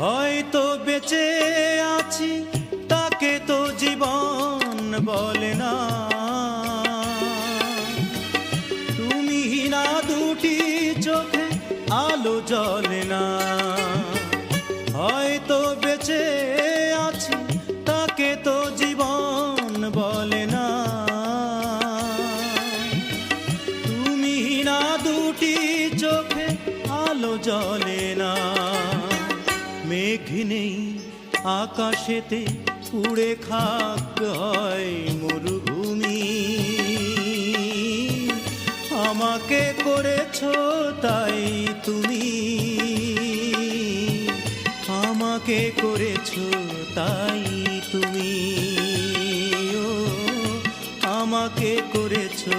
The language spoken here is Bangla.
হয়তো বেঁচে আছি তাকে তো জীবন বলে না। তুমি না দুটি চোখে আলো জ্বলে না। হয়তো বেঁচে আছি তাকে তো জীবন বলে না। তুমি না দুটি চোখে আলো জ্বলে না। মেঘ নেই আকাশেতে উড়ে খাক হয় মরুভূমি। আমাকে করেছো তাই তুমি, আমাকে করেছো তাই তুমি, ও আমাকে করেছো